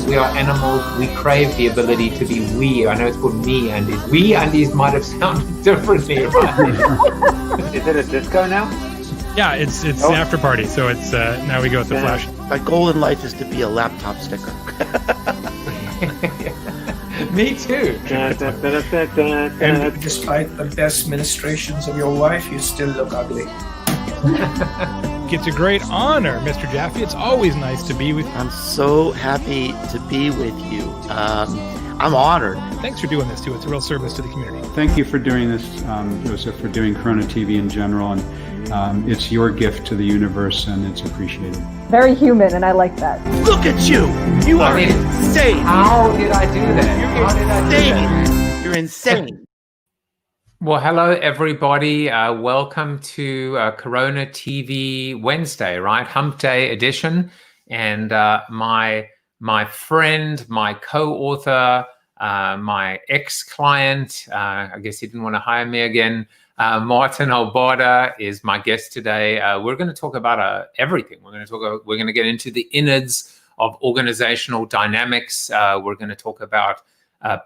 humans, we are animals. We crave the ability to be we. I know it's called me undies. We undies might have sounded differently, right? Is it a disco now? Yeah, it's the after party, so it's now we go with the flash. My goal in life is to be a laptop sticker. Me too. And despite the best ministrations of your wife, you still look ugly. It's a great honor, Mr. Jaffe. It's always nice to be with you. I'm so happy to be with you. I'm honored. Thanks for doing this, too. It's a real service to the community. Thank you for doing this, Joseph, for doing CoronaTV in general. And it's your gift to the universe, and it's appreciated. Very human, and I like that. Look at you! You are insane! How did I do that? You're insane! Well, hello, everybody. Welcome to CoronaTV Wednesday, right? Hump Day edition. And my friend, my co-author, my ex-client, I guess he didn't want to hire me again, Maarten Albarda is my guest today. We're going to talk about everything. We're going to get into the innards of organizational dynamics. We're going to talk about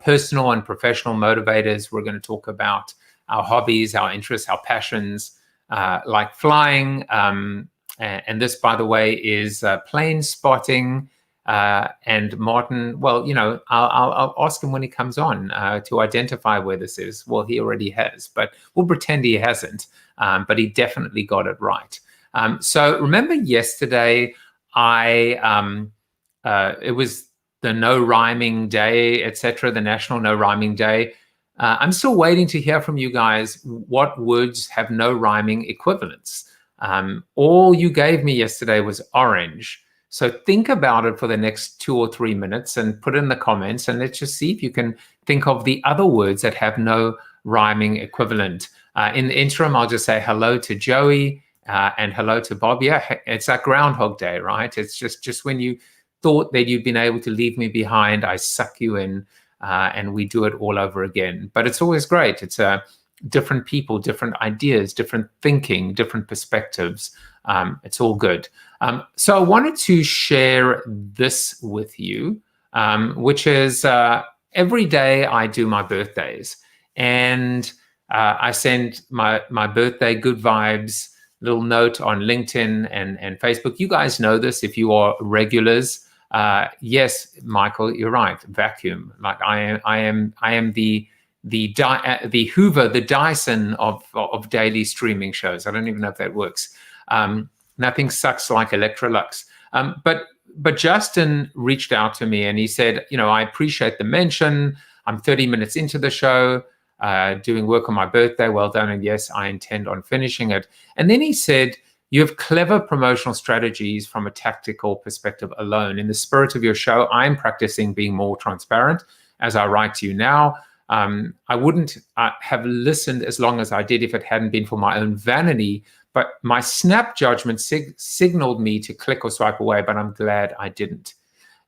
personal and professional motivators. We're going to talk about our hobbies, our interests, our passions, like flying. And this, by the way, is plane spotting. And Maarten, well, you know, I'll ask him when he comes on to identify where this is. Well, he already has, but we'll pretend he hasn't. But he definitely got it right. So remember yesterday, it was the no rhyming day, etc., the National No Rhyming Day. I'm still waiting to hear from you guys what words have no rhyming equivalents. All you gave me yesterday was orange. So think about it for the next 2 or 3 minutes and put it in the comments, and let's just see if you can think of the other words that have no rhyming equivalent. In the interim, I'll just say hello to Joey and hello to Bob. Yeah, it's like Groundhog Day, right? It's just when you thought that you'd been able to leave me behind, I suck you in and we do it all over again. But it's always great. It's different people, different ideas, different thinking, different perspectives. It's all good. So I wanted to share this with you, which is every day I do my birthdays, and I send my birthday good vibes little note on LinkedIn and Facebook. You guys know this if you are regulars. Yes, Michael, you're right. Vacuum. Like I am the Hoover, the Dyson of daily streaming shows. I don't even know if that works. Nothing sucks like Electrolux. But Justin reached out to me and he said, you know, I appreciate the mention. I'm 30 minutes into the show, doing work on my birthday. Well done. And yes, I intend on finishing it. And then he said, you have clever promotional strategies from a tactical perspective alone. In the spirit of your show, I'm practicing being more transparent as I write to you now. I wouldn't have listened as long as I did if it hadn't been for my own vanity. But my snap judgment signaled me to click or swipe away, but I'm glad I didn't.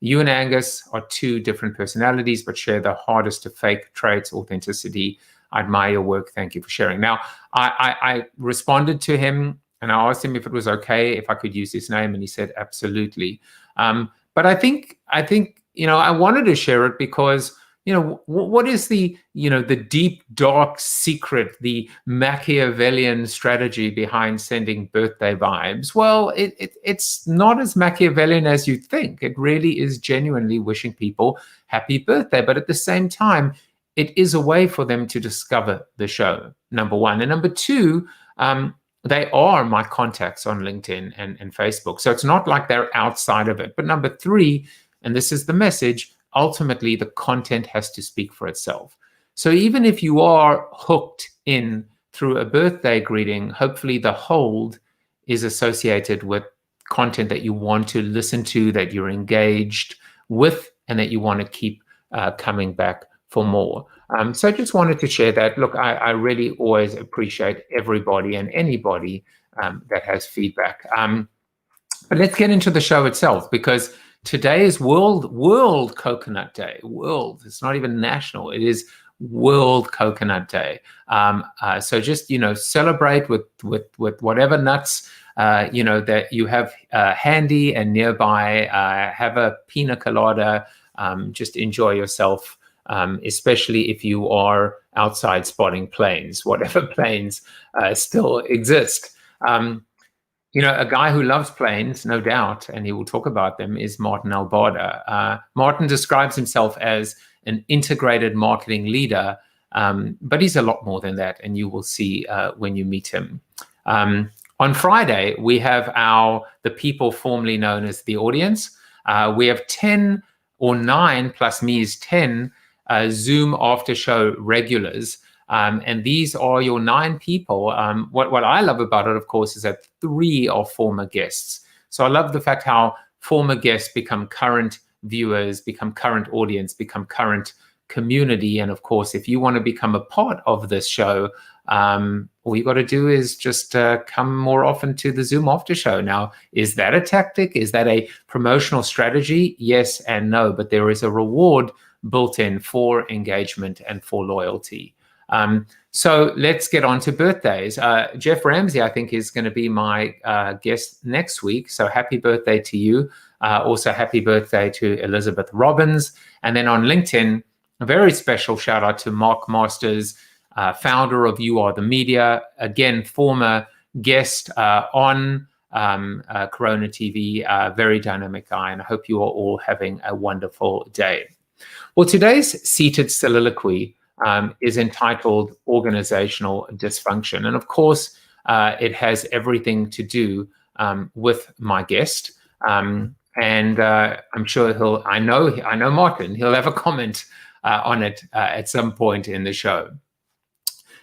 You and Angus are two different personalities, but share the hardest to fake traits, authenticity. I admire your work. Thank you for sharing. Now, I responded to him and I asked him if it was okay if I could use his name, and he said absolutely. But I think you know, I wanted to share it because, you know, what is the deep, dark secret, the Machiavellian strategy behind sending birthday vibes? Well, it's not as Machiavellian as you think. It really is genuinely wishing people happy birthday. But at the same time, it is a way for them to discover the show, number one. And number two, they are my contacts on LinkedIn and Facebook. So it's not like they're outside of it. But number three, and this is the message, ultimately, the content has to speak for itself. So even if you are hooked in through a birthday greeting, hopefully the hold is associated with content that you want to listen to, that you're engaged with, and that you want to keep coming back for more. So I just wanted to share that. Look, I really always appreciate everybody and anybody that has feedback. But let's get into the show itself, because today is World Coconut Day. World. It's not even national. It is World Coconut Day. So just, you know, celebrate with whatever nuts you know that you have handy and nearby. Have a pina colada, just enjoy yourself, especially if you are outside spotting planes, whatever planes still exist. A guy who loves planes, no doubt, and he will talk about them, is Maarten Albarda. Maarten describes himself as an integrated marketing leader, but he's a lot more than that, and you will see when you meet him. On Friday, we have the people formerly known as the audience. We have 10 or 9 plus me is 10 Zoom after show regulars. And these are your 9 people. What I love about it, of course, is that 3 are former guests. So I love the fact how former guests become current viewers, become current audience, become current community. And of course, if you want to become a part of this show, all you got to do is just come more often to the Zoom after show. Now, is that a tactic? Is that a promotional strategy? Yes and no, but there is a reward built in for engagement and for loyalty. So let's get on to birthdays. Jeff Ramsey, I think, is going to be my guest next week. So happy birthday to you. Also happy birthday to Elizabeth Robbins. And then on LinkedIn, a very special shout out to Mark Masters, founder of You Are the Media, again, former guest on CoronaTV, very dynamic guy. And I hope you are all having a wonderful day. Well, today's seated soliloquy is entitled Organizational Dysfunction. And of course, it has everything to do with my guest. And I'm sure I know Maarten, he'll have a comment on it at some point in the show.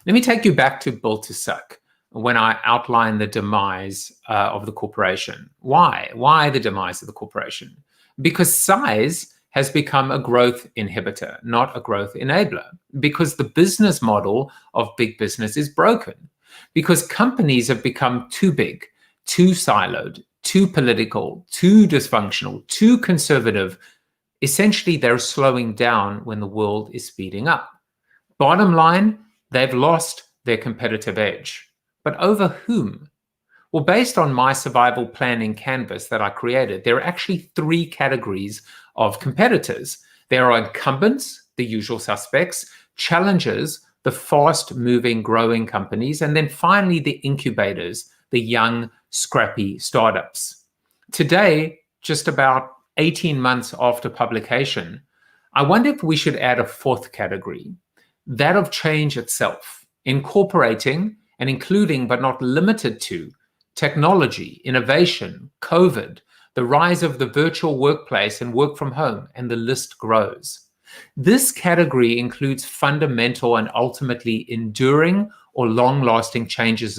Let me take you back to Built to Suck when I outlined the demise of the corporation. Why? Why the demise of the corporation? Because size has become a growth inhibitor, not a growth enabler. Because the business model of big business is broken. Because companies have become too big, too siloed, too political, too dysfunctional, too conservative. Essentially, they're slowing down when the world is speeding up. Bottom line, they've lost their competitive edge. But over whom? Well, based on my survival planning canvas that I created, there are actually 3 categories of competitors. There are incumbents, the usual suspects, challengers, the fast-moving, growing companies, and then finally the incubators, the young, scrappy startups. Today, just about 18 months after publication, I wonder if we should add a 4th category, that of change itself, incorporating and including but not limited to technology, innovation, COVID, the rise of the virtual workplace and work from home, and the list grows. This category includes fundamental and ultimately enduring or long-lasting changes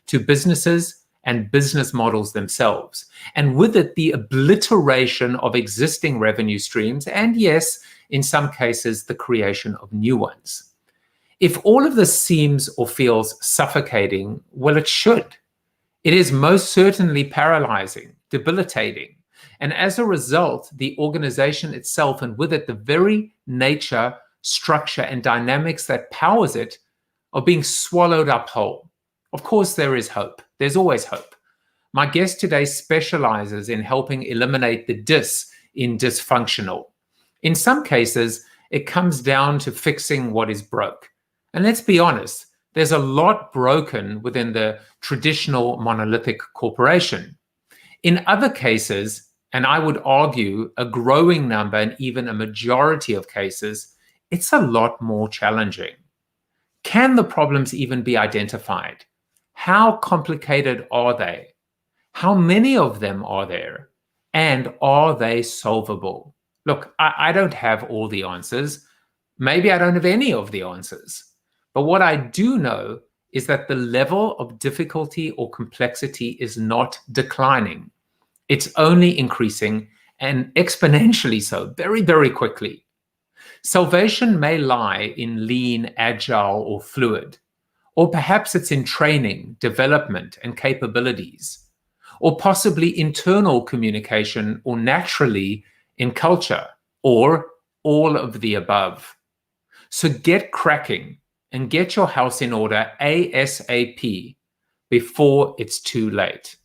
to businesses and business models themselves, and with it, the obliteration of existing revenue streams, and yes, in some cases, the creation of new ones. If all of this seems or feels suffocating, well, it should. It is most certainly paralyzing, debilitating, and as a result, the organization itself, and with it, the very nature, structure, and dynamics that powers it, are being swallowed up whole. Of course, there is hope. There's always hope. My guest today specializes in helping eliminate the dis in dysfunctional. In some cases, it comes down to fixing what is broke. And let's be honest, there's a lot broken within the traditional monolithic corporation. In other cases, and I would argue a growing number and even a majority of cases, it's a lot more challenging. Can the problems even be identified? How complicated are they? How many of them are there? And are they solvable? Look, I don't have all the answers. Maybe I don't have any of the answers. But what I do know is that the level of difficulty or complexity is not declining. It's only increasing, and exponentially so, very, very quickly. Salvation may lie in lean, agile, or fluid. Or perhaps it's in training, development, and capabilities. Or possibly internal communication, or naturally in culture, or all of the above. So get cracking and get your house in order ASAP before it's too late.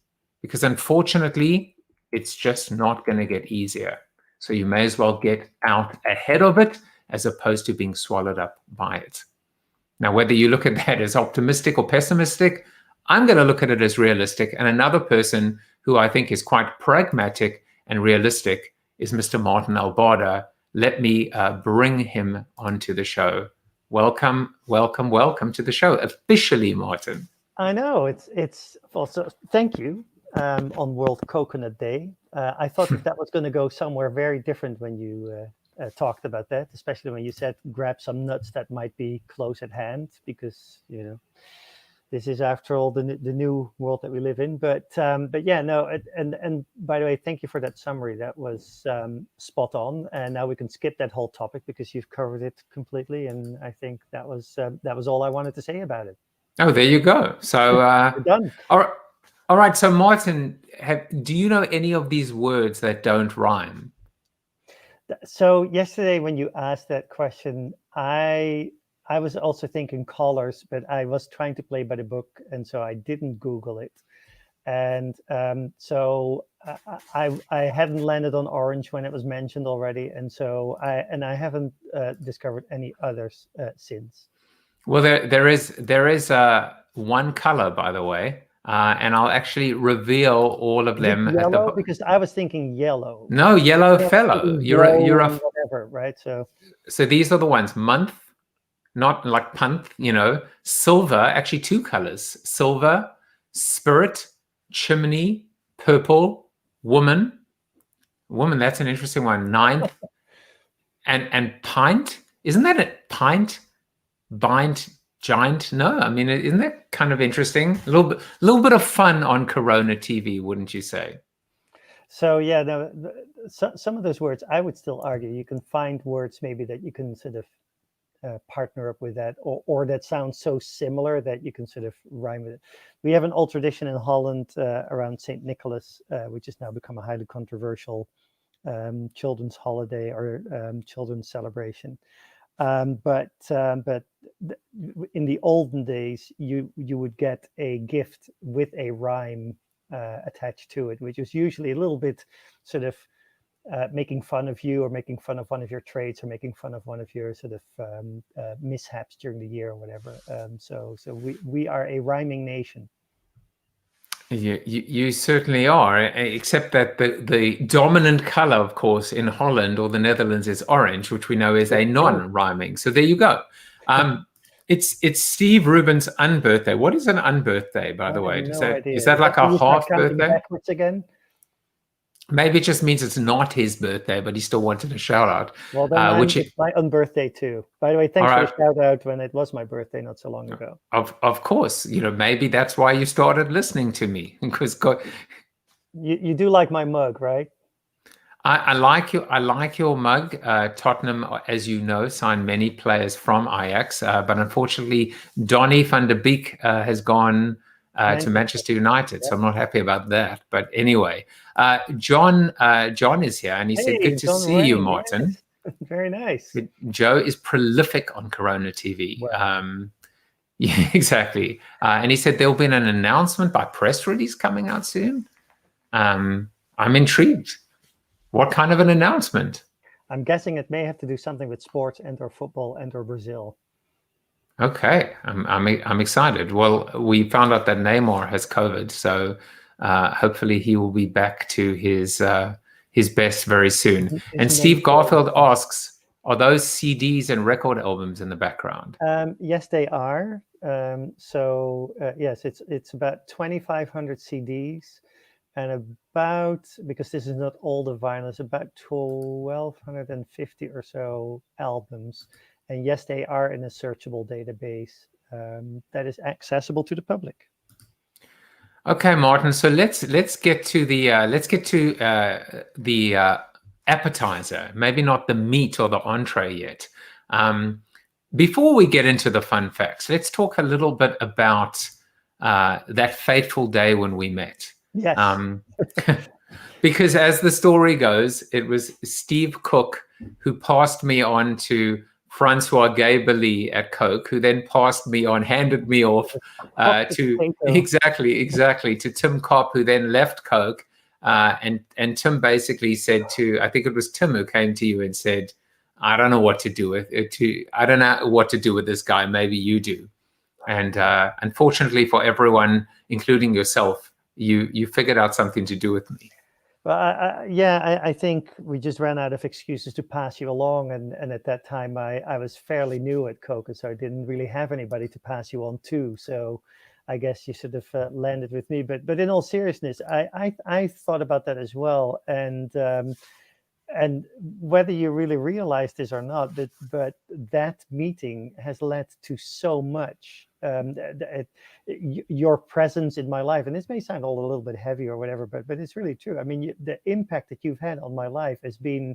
Because unfortunately, it's just not going to get easier. So you may as well get out ahead of it as opposed to being swallowed up by it. Now, whether you look at that as optimistic or pessimistic, I'm going to look at it as realistic. And another person who I think is quite pragmatic and realistic is Mr. Maarten Albarda. Let me bring him onto the show. Welcome, welcome, welcome to the show officially, Maarten. I know it's also thank you on World Coconut Day. I thought that was going to go somewhere very different when you talked about that, especially when you said grab some nuts that might be close at hand, because this is after all the new world that we live in. But yeah, no, and by the way, thank you for that summary. That was spot on. And now we can skip that whole topic because you've covered it completely. And I think that was all I wanted to say about it. Oh, there you go. So we're done. All right. So Maarten, do you know any of these words that don't rhyme? So yesterday when you asked that question, I was also thinking colors, but I was trying to play by the book, and so I didn't Google it. And so I hadn't landed on orange when it was mentioned already, and so I haven't discovered any others since. Well, there is one color, by the way, and I'll actually reveal all of them. Yellow, because I was thinking yellow. No, yellow fellow. You're a whatever, right? So these are the ones: month, not like punth, silver. Actually, two colors: silver, spirit, chimney, purple, woman. Woman, that's an interesting one. Ninth, and pint. Isn't that a pint? Bind, giant? No, I mean, isn't that kind of interesting? A little bit of fun on Corona TV, wouldn't you say? So yeah, no, some of those words I would still argue you can find words maybe that you can sort of partner up with that, or that sounds so similar that you can sort of rhyme with it. We have an old tradition in Holland around St. Nicholas, which has now become a highly controversial children's holiday or children's celebration. But in the olden days, you would get a gift with a rhyme attached to it, which was usually a little bit sort of making fun of you, or making fun of one of your traits, or making fun of one of your sort of mishaps during the year or whatever. So we are a rhyming nation. You certainly are, except that the dominant color, of course, in Holland or the Netherlands is orange, which we know is a non-rhyming. So there you go. It's Steve Rubin's unbirthday. What is an unbirthday, by the way? Is that like a half birthday? Backwards again? Maybe it just means it's not his birthday, but he still wanted a shout out. Well, then it's my unbirthday too. By the way, thanks for the shout out when it was my birthday not so long ago. Of course, maybe that's why you started listening to me, because you do like my mug, right? I like your mug. Tottenham, as you know, signed many players from Ajax, but unfortunately, Donny van de Beek has gone to Manchester United, so I'm not happy about that. But anyway, John is here, and he said, "Good to see you, Maarten." Yes. Very nice. Joe is prolific on Corona TV. Wow. Yeah, exactly. And he said there'll be an announcement by press release coming out soon. I'm intrigued. What kind of an announcement? I'm guessing it may have to do something with sports and/or football and/or Brazil. Okay, I'm excited. Well, we found out that Neymar has COVID, so hopefully he will be back to his best very soon. And Steve Garfield asks, are those CDs and record albums in the background? Yes, they are. Yes, it's about 2,500 CDs and about, because this is not all the vinyl, it's about 1,250 or so albums. And yes, they are in a searchable database that is accessible to the public. Okay, Maarten. So let's get to the appetizer. Maybe not the meat or the entree yet. Before we get into the fun facts, let's talk a little bit about that fateful day when we met. Yes. Because as the story goes, it was Steve Cook who passed me on to Francois Gaebeli at Coke, who then handed me off to exactly to Tim Kopp, who then left Coke And Tim basically said to, I think it was Tim who came to you and said, I don't know what to do with it. I don't know what to do with this guy. Maybe you do. And unfortunately for everyone, including yourself, you figured out something to do with me. Well, I think we just ran out of excuses to pass you along, and at that time I was fairly new at Coca, so I didn't really have anybody to pass you on to. So I guess you sort of landed with me. But in all seriousness, I thought about that as well, and whether you really realize this or not, but that meeting has led to so much. Your presence in my life, and this may sound all a little bit heavy or whatever, but it's really true. I mean, the impact that you've had on my life has been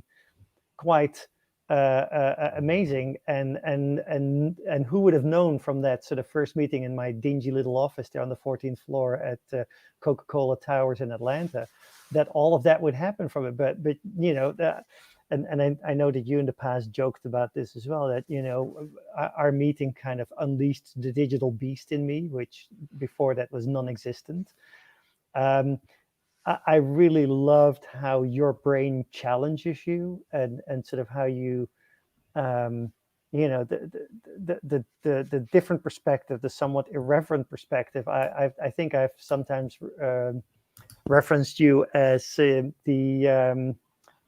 quite amazing, and who would have known from that sort of first meeting in my dingy little office there on the 14th floor at Coca-Cola Towers in Atlanta, that all of that would happen from it. But you know, and I know that you in the past joked about this as well, that, you know, our meeting kind of unleashed the digital beast in me, which before that was non-existent. I really loved how your brain challenges you, and sort of how you, you know, the different perspective, the somewhat irreverent perspective. I think I've sometimes referenced you as the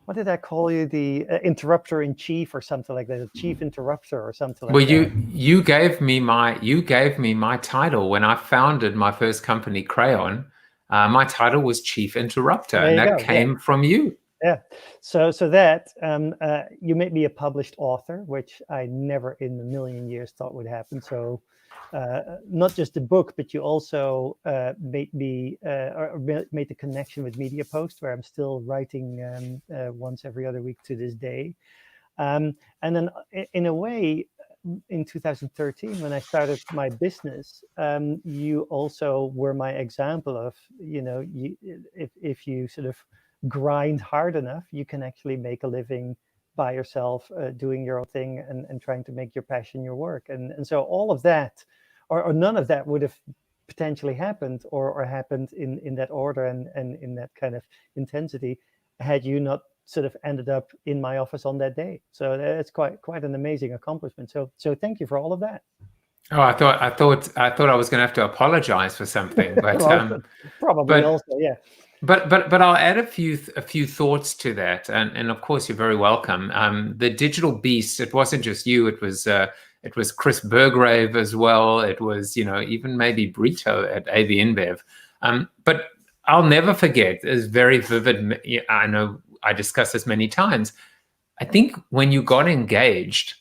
what did I call you? The interrupter in chief or something like that, the chief interrupter or something like that. Well, you gave me my title when I founded my first company, Crayon. My title was Chief Interrupter, and that came from you. Yeah. So that you made me a published author, which I never in a million years thought would happen. So not just the book, but you also made me made the connection with Media Post, where I'm still writing once every other week to this day. And then in a way, in 2013, when I started my business, you also were my example of, you know, if you sort of grind hard enough, you can actually make a living by yourself, doing your own thing and trying to make your passion your work. And so all of that, or none of that would have potentially happened or happened in that order and in that kind of intensity had you not sort of ended up in my office on that day. So that's quite an amazing accomplishment. So thank you for all of that. Oh, I thought I was going to have to apologize for something, but well, probably also, yeah. But I'll add a few thoughts to that, and of course you're very welcome. The digital beast, it wasn't just you; it was Chris Burgrave as well. It was, you know, even maybe Brito at AB InBev. But I'll never forget. It's very vivid. I know I discussed this many times. I think when you got engaged,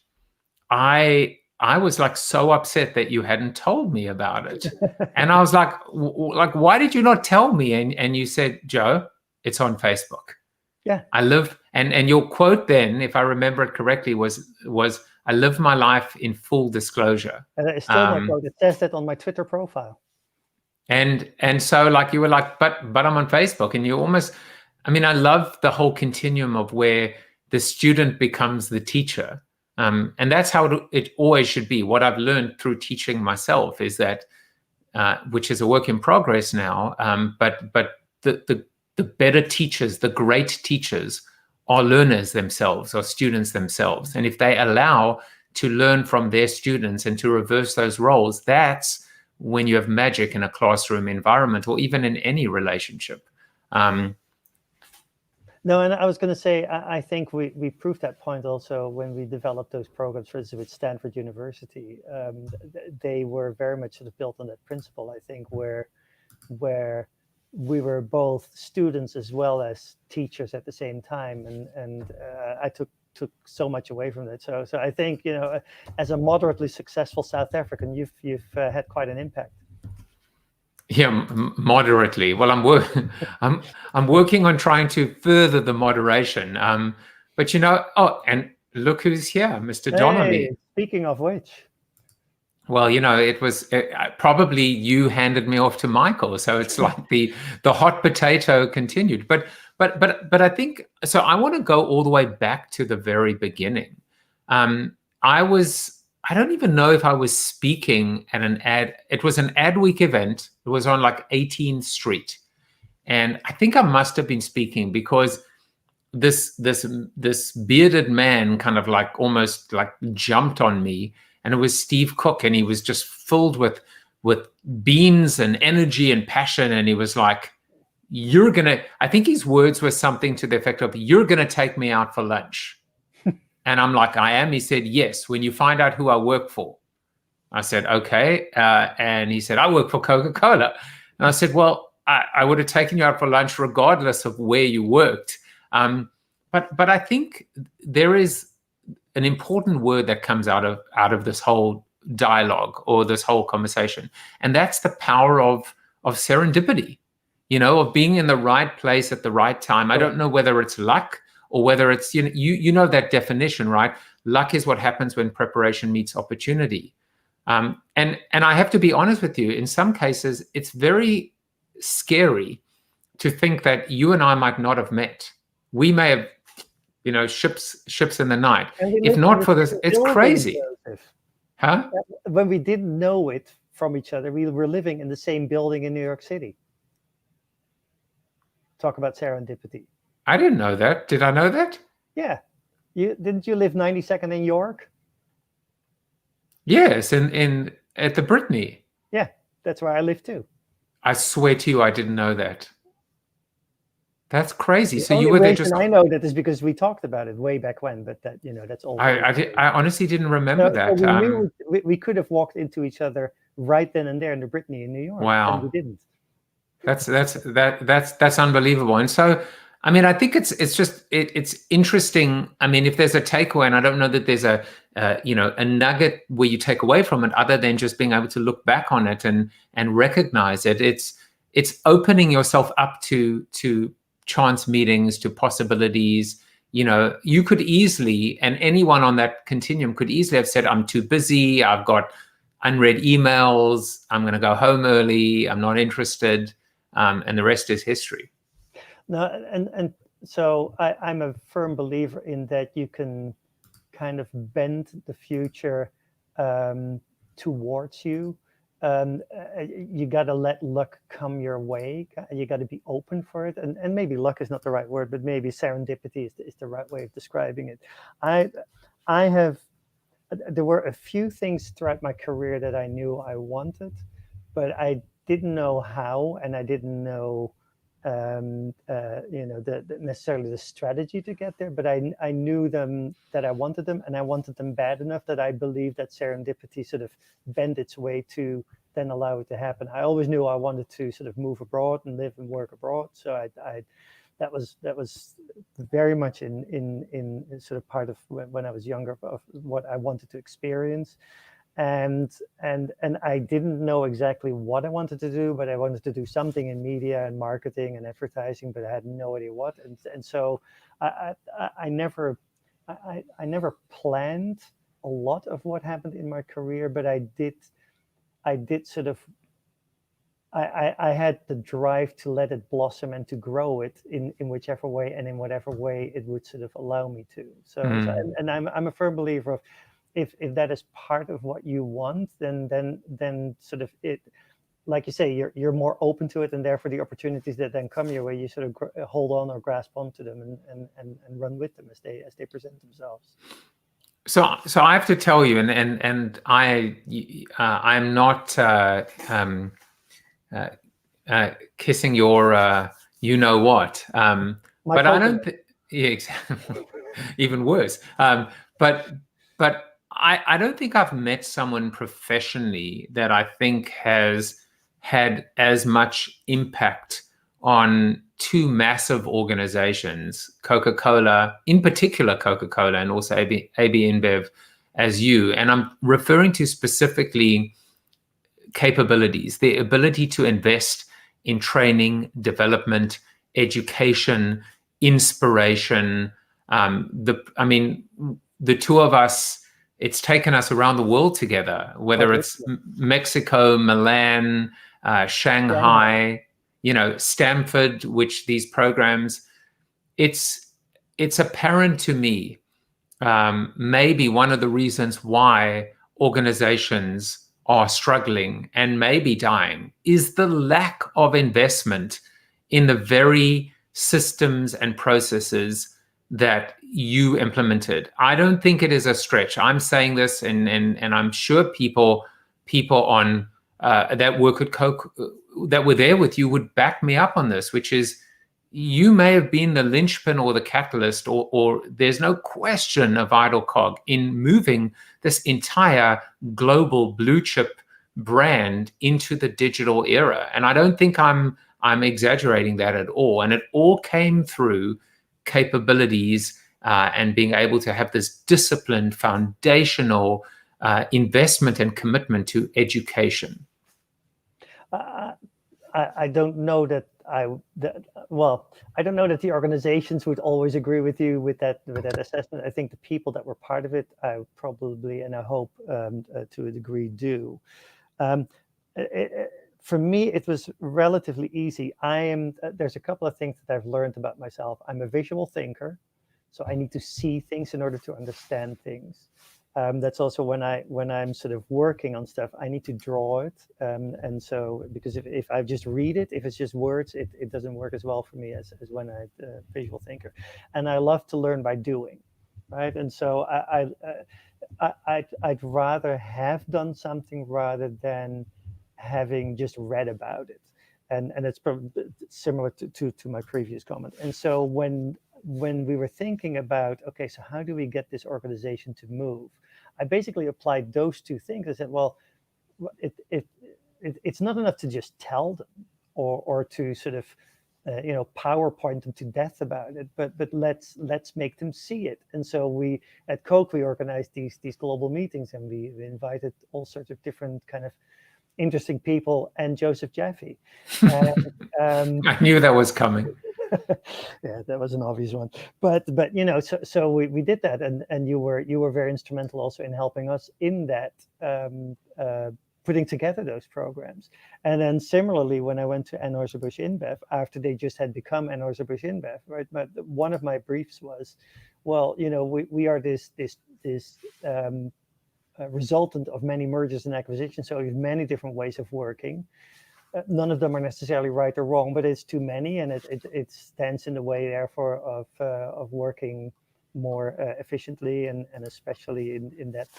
I was like so upset that you hadn't told me about it. And I was like, why did you not tell me? And you said, Joe, it's on Facebook. Yeah. I live, and your quote then, if I remember it correctly, was I live my life in full disclosure. And it's still my quote. It says that on my Twitter profile. And so like you were like, but I'm on Facebook. And you almost, I mean, I love the whole continuum of where the student becomes the teacher. And that's how it always should be. What I've learned through teaching myself is that, which is a work in progress now, but the better teachers, the great teachers, are learners themselves, or students themselves. And if they allow to learn from their students and to reverse those roles, that's when you have magic in a classroom environment, or even in any relationship. No, and I was going to say, I think we proved that point also when we developed those programs, for instance, with Stanford University. They were very much sort of built on that principle, I think, where we were both students as well as teachers at the same time, and I took so much away from that. So I think, you know, as a moderately successful South African, you've had quite an impact. Yeah, moderately. Well, I'm working on trying to further the moderation. But you know, oh, and look who's here, Mr. Donnelly. Speaking of which, well, you know, it was probably you handed me off to Michael, so it's like the hot potato continued. But I think so. I want to go all the way back to the very beginning. I don't even know if I was speaking at an ad. It was an Ad Week event. It was on like 18th Street. And I think I must have been speaking because this bearded man kind of like almost like jumped on me, and it was Steve Cook, and he was just filled with beans and energy and passion, and he was like, "You're gonna," I think his words were something to the effect of, "You're gonna take me out for lunch." And I'm like, "I am." He said, "Yes, when you find out who I work for." I said, "Okay." And he said, "I work for Coca-Cola." And I said, "Well, I would have taken you out for lunch regardless of where you worked." But I think there is an important word that comes out of this whole dialogue or this whole conversation, and that's the power of serendipity. Of being in the right place at the right time. I don't know whether it's luck or whether it's you know that definition, right? Luck is what happens when preparation meets opportunity. And I have to be honest with you. In some cases, it's very scary to think that you and I might not have met. We may have, ships in the night. If not for this, it's crazy. Huh? When we didn't know it from each other, we were living in the same building in New York City. Talk about serendipity. I didn't know that. Did I know that? Yeah. Didn't you live 92nd in York? Yes, at the Brittany. Yeah, that's where I live too. I swear to you, I didn't know that. That's crazy. The so only you were there reason just. I know that is because we talked about it way back when, but that's all. I honestly didn't remember that. So we could have walked into each other right then and there in the Brittany in New York. Wow. And we didn't. That's unbelievable. And so, I mean, I think it's interesting. I mean, if there's a takeaway, and I don't know that there's a nugget where you take away from it, other than just being able to look back on it and recognize it. It's opening yourself up to chance meetings, to possibilities. You could easily, and anyone on that continuum could easily have said, "I'm too busy. I've got unread emails. I'm going to go home early. I'm not interested." And the rest is history. No, and so I'm a firm believer in that you can kind of bend the future towards you. You got to let luck come your way. You got to be open for it. And maybe luck is not the right word, but maybe serendipity is the right way of describing it. There were a few things throughout my career that I knew I wanted, but I didn't know how, and I didn't know, necessarily the strategy to get there. But I knew them, that I wanted them, and I wanted them bad enough that I believed that serendipity sort of bent its way to then allow it to happen. I always knew I wanted to sort of move abroad and live and work abroad. So that was very much in sort of part of when I was younger of what I wanted to experience. And I didn't know exactly what I wanted to do, but I wanted to do something in media and marketing and advertising, but I had no idea what. And so I never planned a lot of what happened in my career, but I did sort of. I had the drive to let it blossom and to grow it in whichever way and in whatever way it would sort of allow me to. So I'm a firm believer of, if that is part of what you want, then sort of it, like you say, you're more open to it, and therefore the opportunities that then come your way, you sort of hold on or grasp onto them and run with them as they present themselves. So I have to tell you, and I'm not kissing your you know what, but I don't. Yeah, exactly. Even worse. But I don't think I've met someone professionally that I think has had as much impact on two massive organizations, Coca-Cola, in particular Coca-Cola, and also AB InBev, as you. And I'm referring to specifically capabilities, the ability to invest in training, development, education, inspiration. The two of us, it's taken us around the world together, whether it's Mexico, Milan, Shanghai, Stanford, which these programs, it's apparent to me, maybe one of the reasons why organizations are struggling and maybe dying is the lack of investment in the very systems and processes that you implemented. I don't think it is a stretch. I'm saying this, and I'm sure people on that work at Coke that were there with you would back me up on this, which is you may have been the linchpin or the catalyst, or there's no question a vital cog in moving this entire global blue chip brand into the digital era. And I don't think I'm exaggerating that at all. And it all came through capabilities and being able to have this disciplined, foundational investment and commitment to education. I don't know that I don't know that the organizations would always agree with you with that assessment. I think the people that were part of it, I probably, and I hope to a degree, do. For me, it was relatively easy. There's a couple of things that I've learned about myself. I'm a visual thinker, so I need to see things in order to understand things. That's also when I'm sort of working on stuff, I need to draw it. And so, because if I just read it, if it's just words, it doesn't work as well for me as when I'm a visual thinker. And I love to learn by doing, right? And so I'd rather have done something rather than having just read about it. And it's probably similar to my previous comment. And so when we were thinking about, okay, so how do we get this organization to move? I basically applied those two things. I said, well, it's not enough to just tell them or to sort of, PowerPoint them to death about it, but let's make them see it. And so we at Coke, we organized these global meetings, and we invited all sorts of different kind of interesting people and Joseph Jaffe. I knew that was coming. Yeah, that was an obvious one. But so we did that, and you were very instrumental also in helping us in that, putting together those programs. And then similarly, when I went to Anheuser-Busch InBev, after they just had become Anheuser-Busch InBev, right? But one of my briefs was, well, we are this resultant of many mergers and acquisitions, so we have many different ways of working. None of them are necessarily right or wrong, but it's too many, and it stands in the way, therefore, of working more efficiently, and especially in that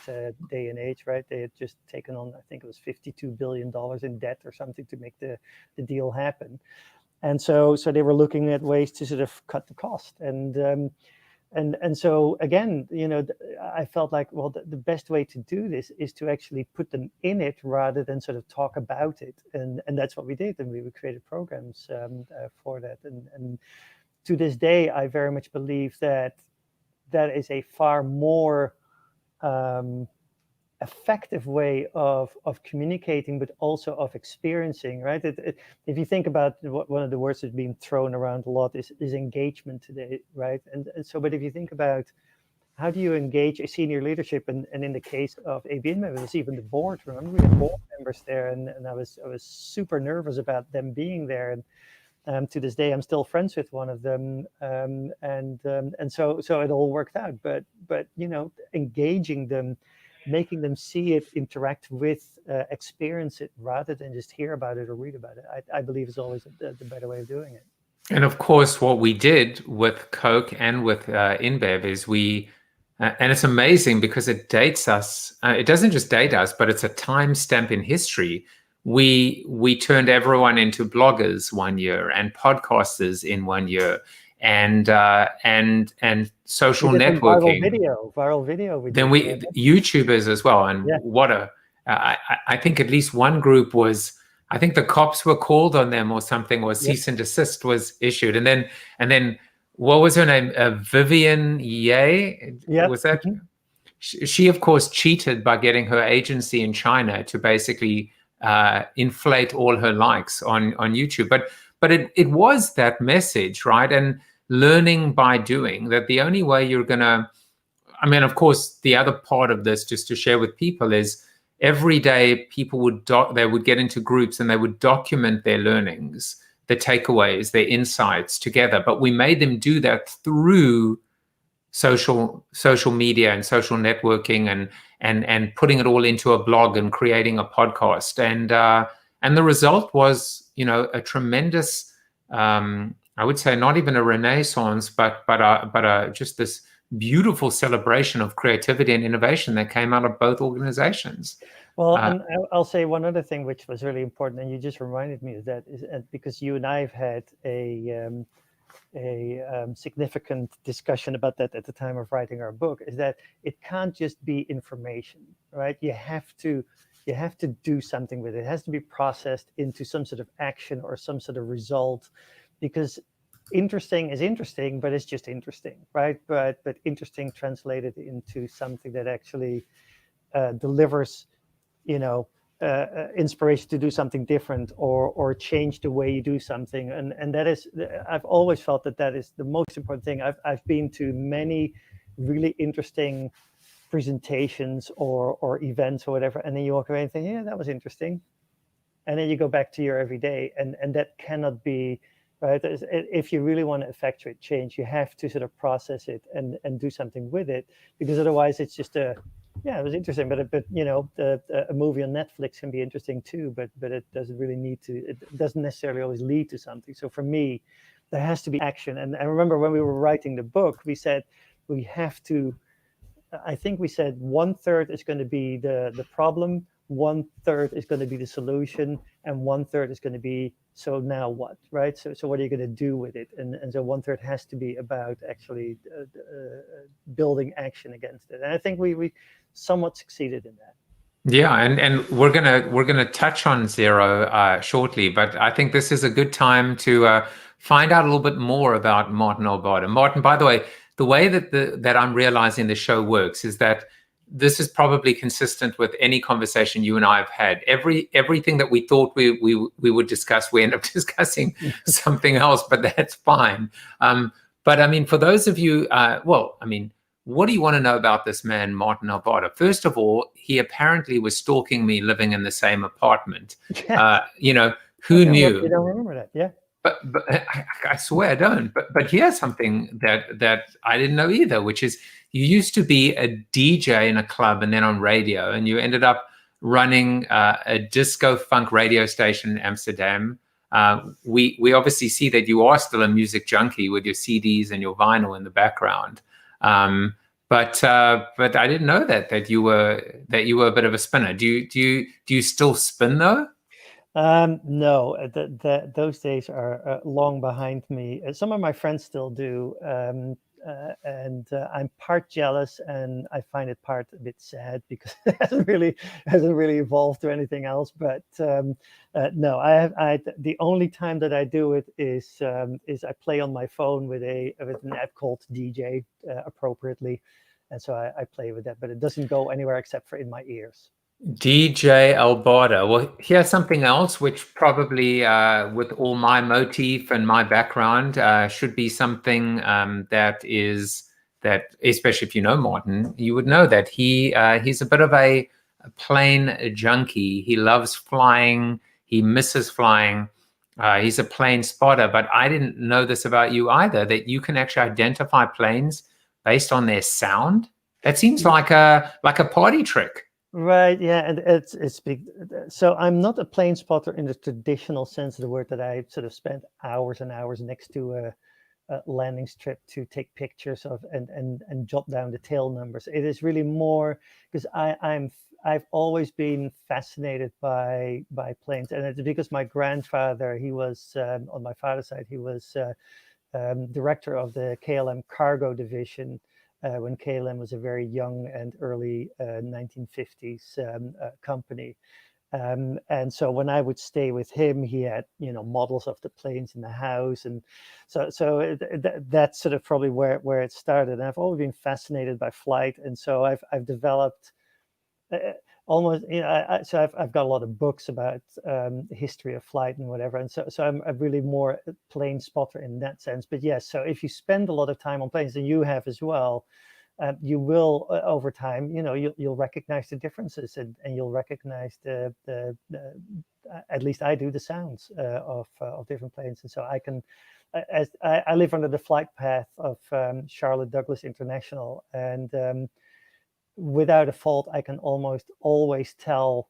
day and age, right? They had just taken on, I think it was $52 billion in debt or something to make the deal happen, and so they were looking at ways to sort of cut the cost, and so again, I felt like, well, the best way to do this is to actually put them in it rather than sort of talk about it, and that's what we did, and we created programs for that, and to this day, I very much believe that is a far more effective way of communicating, but also of experiencing, right? If you think about one of the words that's being thrown around a lot is engagement today, right? And so, but if you think about how do you engage a senior leadership, and in the case of AB InBev, it was even the board. Remember, we had board members there, and I was super nervous about them being there, and to this day, I'm still friends with one of them, and so it all worked out. But engaging them, making them see it, interact with, experience it, rather than just hear about it or read about it, I believe is always the better way of doing it. And of course, what we did with Coke and with InBev is and it's amazing because it dates us. It doesn't just date us, but it's a timestamp in history. We turned everyone into bloggers one year and podcasters in 1 year, and social networking. Viral video. Then YouTubers as well. And yeah. I think at least one group was, I think the cops were called on them or something, or cease and desist was issued. And then what was her name? Vivian Ye? Yeah. Was that? Mm-hmm. She, of course, cheated by getting her agency in China to basically inflate all her likes on YouTube. But it was that message, right? And learning by doing, that the only way you're going to, I mean, of course, the other part of this, just to share with people, is every day people would get into groups and they would document their learnings, the takeaways, their insights together. But we made them do that through social media and social networking, and putting it all into a blog and creating a podcast. And the result was, a tremendous I would say not even a renaissance, but just this beautiful celebration of creativity and innovation that came out of both organizations. Well, and I'll say one other thing which was really important, and you just reminded me of that, is because you and I have had a significant discussion about that at the time of writing our book, is that it can't just be information, right? You have to do something with it. It has to be processed into some sort of action or some sort of result, because interesting is interesting, but it's just interesting, right? But interesting translated into something that actually delivers, inspiration to do something different or change the way you do something. And that is, I've always felt that is the most important thing. I've been to many really interesting presentations or events or whatever, and then you walk away and think, yeah, that was interesting. And then you go back to your everyday, and that cannot be, right? If you really want to effectuate change, you have to sort of process it and do something with it, because otherwise it's just yeah, it was interesting, but a movie on Netflix can be interesting too, but it doesn't really need to. It doesn't necessarily always lead to something. So for me, there has to be action. And I remember when we were writing the book, we said we have to. I think we said 1/3 is going to be the problem, 1/3 is going to be the solution, and 1/3 is going to be, so now what, right? So what are you going to do with it? And so 1/3 has to be about actually building action against it. And I think we somewhat succeeded in that. Yeah, and we're gonna touch on Zero shortly, but I think this is a good time to find out a little bit more about Maarten Albarda. Maarten, by the way that I'm realizing the show works is that this is probably consistent with any conversation you and I have had. Everything that we thought we would discuss, we end up discussing something else, but that's fine. But I mean, for those of you, what do you want to know about this man, Maarten Albarda? First of all, he apparently was stalking me living in the same apartment. Who knew? You don't remember that, yeah. But I swear I don't. But here's something that I didn't know either, which is you used to be a DJ in a club and then on radio, and you ended up running a disco funk radio station in Amsterdam. We obviously see that you are still a music junkie with your CDs and your vinyl in the background. But I didn't know that you were a bit of a spinner. Do you still spin though? No, those days are long behind me. Some of my friends still do, and I'm part jealous, and I find it part a bit sad because it hasn't really evolved to anything else. But no, the only time that I do it is I play on my phone with an app called DJ appropriately, and so I play with that. But it doesn't go anywhere except for in my ears. DJ Albarda. Well, here's something else which probably, with all my motif and my background, should be something that especially if you know Maarten, you would know that he's a bit of a plane junkie. He loves flying. He misses flying. He's a plane spotter. But I didn't know this about you either, that you can actually identify planes based on their sound. That seems like a party trick. Right, yeah, and it's big. So I'm not a plane spotter in the traditional sense of the word, that I sort of spent hours and hours next to a landing strip to take pictures of and jot down the tail numbers. It is really more because I've always been fascinated by planes, and it's because my grandfather, he was on my father's side, he was director of the KLM cargo division. When KLM was a very young and early 1950s company. And so when I would stay with him, he had, models of the planes in the house. And so that's sort of probably where it started. And I've always been fascinated by flight. And so I've developed almost, so I've got a lot of books about the history of flight and whatever. And so I'm really more a plane spotter in that sense. But yes, so if you spend a lot of time on planes, and you have as well, you will over time, you'll recognize the differences, and you'll recognize the at least I do, the sounds of different planes. And so I can, as I live under the flight path of Charlotte Douglas International, and without a fault, I can almost always tell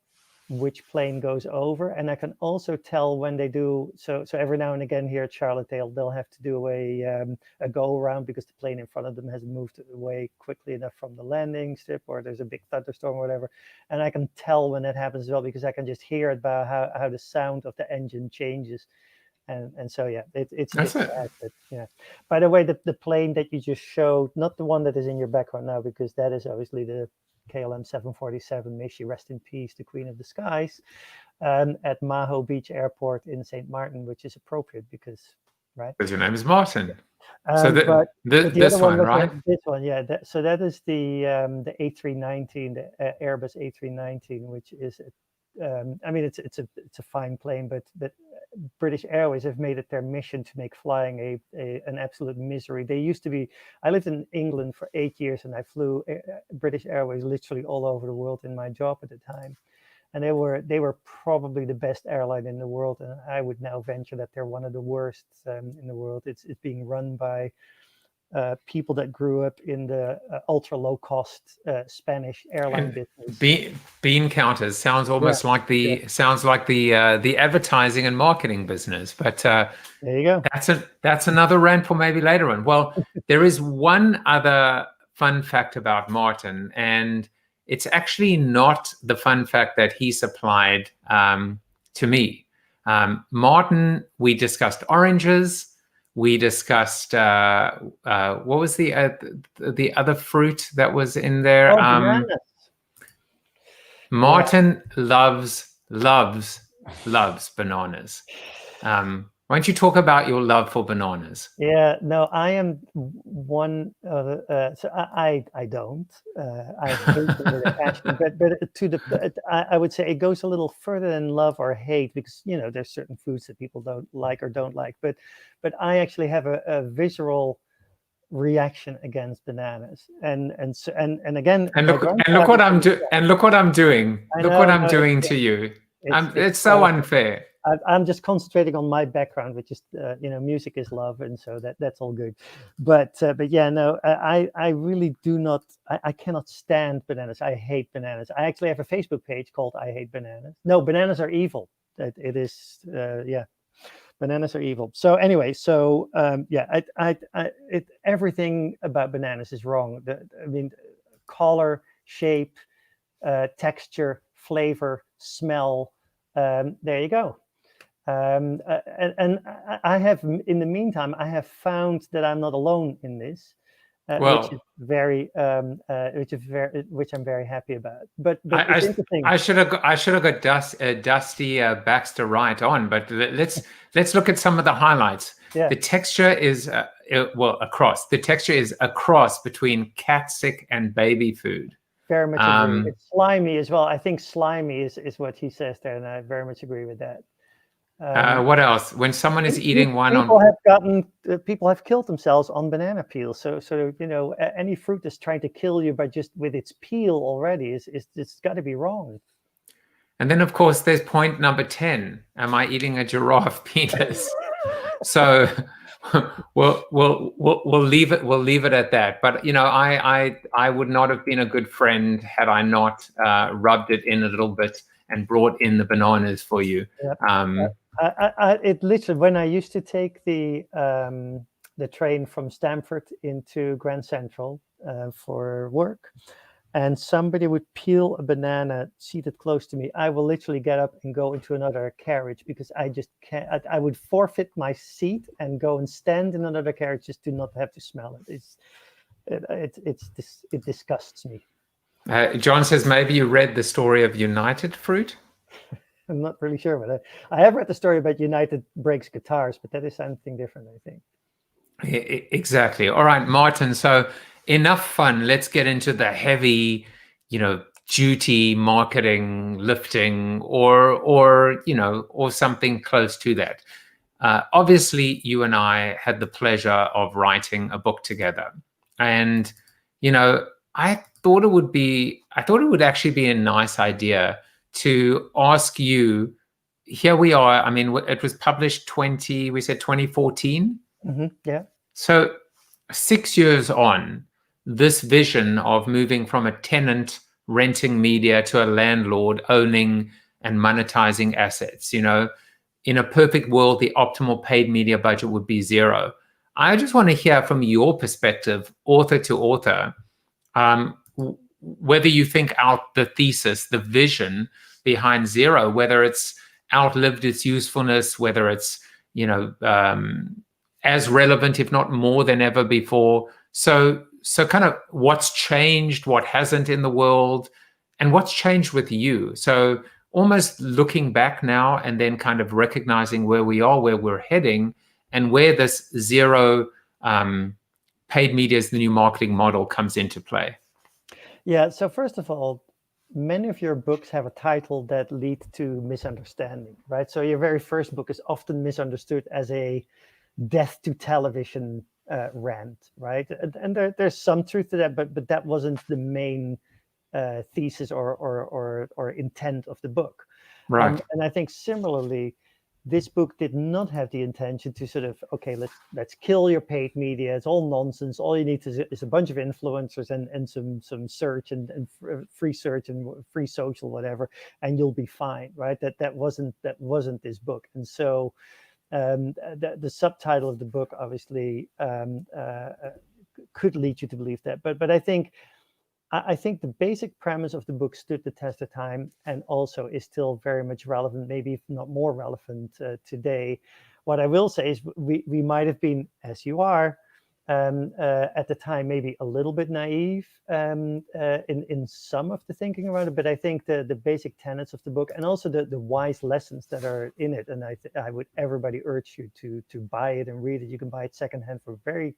which plane goes over, and I can also tell when they do. So every now and again here at Charlotte, they'll have to do a go around because the plane in front of them hasn't moved away quickly enough from the landing strip, or there's a big thunderstorm or whatever. And I can tell when that happens as well, because I can just hear it by how the sound of the engine changes. And so yeah, it's That's it. sad, but yeah. By the way, the plane that you just showed, not the one that is in your background now, because that is obviously the KLM 747, may she rest in peace, the Queen of the Skies, at Maho Beach Airport in St. Maarten, which is appropriate because, right? Because your name is Maarten. So But the this other one, right? This one, yeah. So that is the A319, the Airbus A319, which is, I mean, it's a fine plane, but British Airways have made it their mission to make flying an absolute misery. They used to be. I lived in England for 8 years, and I flew British Airways literally all over the world in my job at the time, and they were probably the best airline in the world. And I would now venture that they're one of the worst in the world. It's being run by people that grew up in the ultra low cost Spanish airline business. Bean counters sounds almost like the advertising and marketing business, but there you go. That's another rant for maybe later on. Well, there is one other fun fact about Maarten, and it's actually not the fun fact that he supplied to me. Maarten, we discussed oranges. We discussed what was the other fruit that was in there? Bananas. Maarten loves bananas. Why don't you talk about your love for bananas? Yeah, no, I am one. So I don't. I hate them with a passion, but I would say it goes a little further than love or hate, because there's certain foods that people don't like or don't like. But I actually have a visceral reaction against bananas, and again. And look what I'm doing. And look what I'm doing. Look what I'm doing to you. It's so unfair. I'm just concentrating on my background, which is, music is love, and so that's all good. But yeah, no, I really do not. I cannot stand bananas. I hate bananas. I actually have a Facebook page called "I Hate Bananas." No, bananas are evil. It is, yeah, bananas are evil. So anyway, yeah, everything about bananas is wrong. I mean, color, shape, texture, flavor, smell. There you go. And I have, in the meantime, I have found that I'm not alone in this, which is very, which I'm very happy about. But it's interesting. I should have got Dusty Baxter right on, but let's look at some of the highlights. Yeah. The texture is across. The texture is a cross between cat sick and baby food. Very much agree. It's slimy as well. I think slimy is what he says there, and I very much agree with that. What else? When someone is eating one, people have killed themselves on banana peel. So any fruit that's trying to kill you by just with its peel already it's got to be wrong. And then of course there's point number 10. Am I eating a giraffe penis? So we'll leave it at that. But I would not have been a good friend had I not rubbed it in a little bit and brought in the bananas for you. Yep. It literally, when I used to take the train from Stamford into Grand Central for work, and somebody would peel a banana seated close to me, I will literally get up and go into another carriage, because I just can't. I would forfeit my seat and go and stand in another carriage just to not have to smell it. It disgusts me. John says maybe you read the story of United Fruit. I'm not really sure, but I have read the story about United breaks guitars, but that is something different, I think. Exactly. All right, Maarten. So enough fun. Let's get into the heavy, duty marketing, lifting, or something close to that. Obviously, you and I had the pleasure of writing a book together, and I thought it would actually be a nice idea to ask you. Here we are. I mean, it was published 2014. Mm-hmm, yeah. So 6 years on, this vision of moving from a tenant renting media to a landlord owning and monetizing assets. You know, in a perfect world, the optimal paid media budget would be 0. I just want to hear from your perspective, author to author, whether you think out the thesis, the vision behind 0, whether it's outlived its usefulness, whether it's, you know, as relevant, if not more than ever before. So kind of what's changed, what hasn't in the world, and what's changed with you. So almost looking back now and then kind of recognizing where we are, where we're heading, and where this 0 paid media as the new marketing model comes into play. Yeah, so first of all, many of your books have a title that leads to misunderstanding, right? So your very first book is often misunderstood as a death to television rant, right? And there's some truth to that, but that wasn't the main thesis or intent of the book. Right. And I think similarly, this book did not have the intention to sort of, okay, let's kill your paid media. It's all nonsense. All you need is a bunch of influencers and some search and free search and free social, whatever, and you'll be fine, right? That wasn't this book. And so the subtitle of the book obviously could lead you to believe that. But I think the basic premise of the book stood the test of time and also is still very much relevant, maybe if not more relevant today. What I will say is we might have been, as you are, at the time, maybe a little bit naive in some of the thinking around it. But I think the basic tenets of the book and also the wise lessons that are in it, and I would everybody urge you to buy it and read it. You can buy it secondhand for very